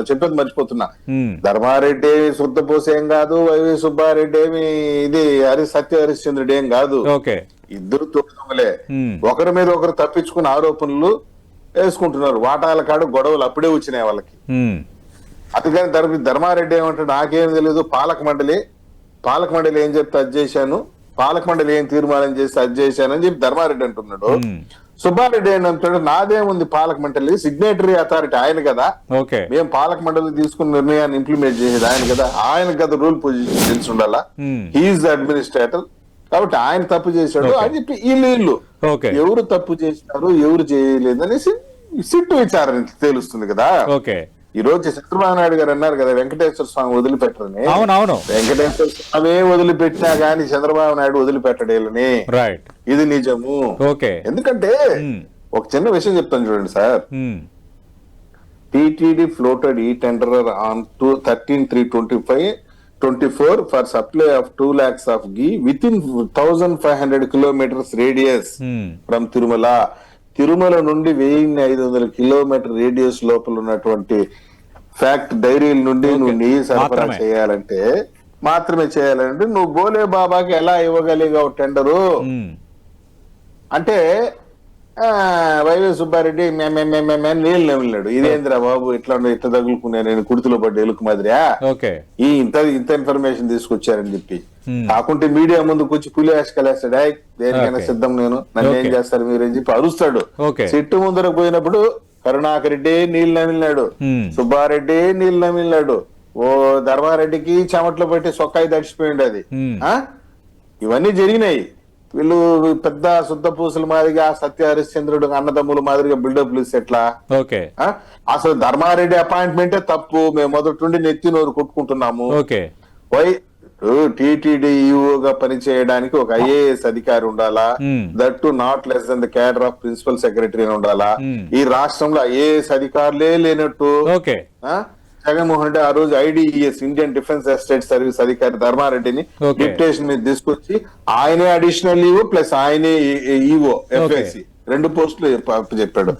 చెప్పేది మర్చిపోతున్నా. ఉమ్, ధర్మారెడ్డి ఏమి శుద్ధపూస ఏం కాదు, వైవి సుబ్బారెడ్డి ఏమి ఇది సత్య హరిశ్చంద్రుడు ఏం కాదు. ఓకే. ఇద్దరు తోడులే. ఉమ్, ఒకరి మీద ఒకరు తప్పించుకుని ఆరోపణలు వేసుకుంటున్నారు. వాటాల కాడు గొడవలు అప్పుడే వచ్చినాయి వాళ్ళకి. ఉమ్, అందుకని ధర్మారెడ్డి ఏమంటాడు, నాకేం తెలియదు, పాలక మండలి ఏం చెప్తే అది చేశాను, పాలక మండలి ఏం తీర్మానం చేస్తే అది చేశాను అని చెప్పి ధర్మారెడ్డి అంటున్నాడు. ఉమ్, సుబ్బారెడ్డి ఏంటంటాడు, నాదేముంది పాలక మండలి, సిగ్నేటరీ అథారిటీ ఆయన కదా, ఓకే. మేము పాలక మండలి తీసుకున్న నిర్ణయాన్ని ఇంప్లిమెంట్ చేసేది ఆయన కదా, ఆయన కదా రూల్ పొజిషన్ తెలిసి ఉండాలా, ఉమ్, హీఈస్ ద అడ్మినిస్ట్రేటర్, కాబట్టి ఆయన తప్పు చేశాడు అని చెప్పి వీళ్ళు ఓకే. ఎవరు తప్పు చేసినారు ఎవరు చేయలేదు అనేసి సిట్టు విచారణ తెలుస్తుంది కదా. ఓకే. ఈ రోజు చంద్రబాబు నాయుడు గారు అన్నారు కదా, వెంకటేశ్వర స్వామి వదిలిపెట్టరని. అవునవును. వెంకటేశ్వర స్వామి వదిలిపెట్టినా గానీ చంద్రబాబు నాయుడు వదిలిపెట్టడేలని, రైట్. ఇది నిజము. ఓకే. ఎందుకంటే ఒక చిన్న విషయం చెప్తాను చూడండి సార్. ఉమ్, టీటీడీ ఫ్లోటెడ్ ఈ టెండరర్ on 13/3/25-24 for supply of 2 lakhs of ghee within 1500 kilometers radius um, from Tirumala నుండి 1500 కిలోమీటర్ రేడియస్ లోపల ఉన్నటువంటి ఫ్యాక్ట్ డైరీల నుండి నువ్వు నెయ్యి సరఫరా మాత్రమే చేయాలంటే నువ్వు బోలే బాబాకి ఎలా ఇవ్వగలిగావు టెండరు ఉమ్, అంటే వైవి సుబ్బారెడ్డి నీళ్ళు నమిలినాడు. ఇదేంద్రా బాబు ఇట్లా తగులుకున్నా నేను కుర్తిలో పడ్డ ఎలుకు మాదిరియా, ఓకే. ఇంత ఇన్ఫర్మేషన్ తీసుకొచ్చారని చెప్పి కాకుంటే మీడియా ముందుకు వచ్చి పులి వేసుకెళ్ళేస్తాడు. దేనికైనా సిద్ధం, నన్ను ఏం చేస్తారు మీరు అని చెప్పి అరుస్తాడు. చెట్టు ముందరకు పోయినప్పుడు కరుణాకర్ రెడ్డి నీళ్ళు నమిలినాడు, సుబ్బారెడ్డి నీళ్ళు నమిలినాడు, ఓ ధర్మారెడ్డికి చెమట్లో పెట్టి సొక్కాయి తడిచిపోయింది అది. ఇవన్నీ జరిగినాయి. వీళ్ళు పెద్ద శుద్ధ పూసల మాదిరిగా సత్య హరిశ్చంద్రుడు అన్నదమ్ముల మాదిరిగా బిల్డప్లు ఎట్లా? అసలు ధర్మారెడ్డి అపాయింట్మెంటే తప్పు, మేము మొదటి నుండి నెత్తి నోరు కొట్టుకుంటున్నాము. టీటీడీ ఈఓగా పనిచేయడానికి ఒక ఐఏఎస్ అధికారి ఉండాలా, that too not less than the cadre of principal secretary ఉండాలా. ఈ రాష్ట్రంలో ఐఏఎస్ అధికారులే లేనట్టు జగన్మోహన్ రెడ్డి ఆ రోజు IDES Indian defence estate service అధికారి ధర్మారెడ్డిని డిప్యుటేషన్ మీద తీసుకొచ్చి ఆయనే అడిషనల్ ఈఓ ప్లస్ ఆయనే ఈఓ ఎఫ్ఎస్సి 2 పోస్టులు చెప్పాడు.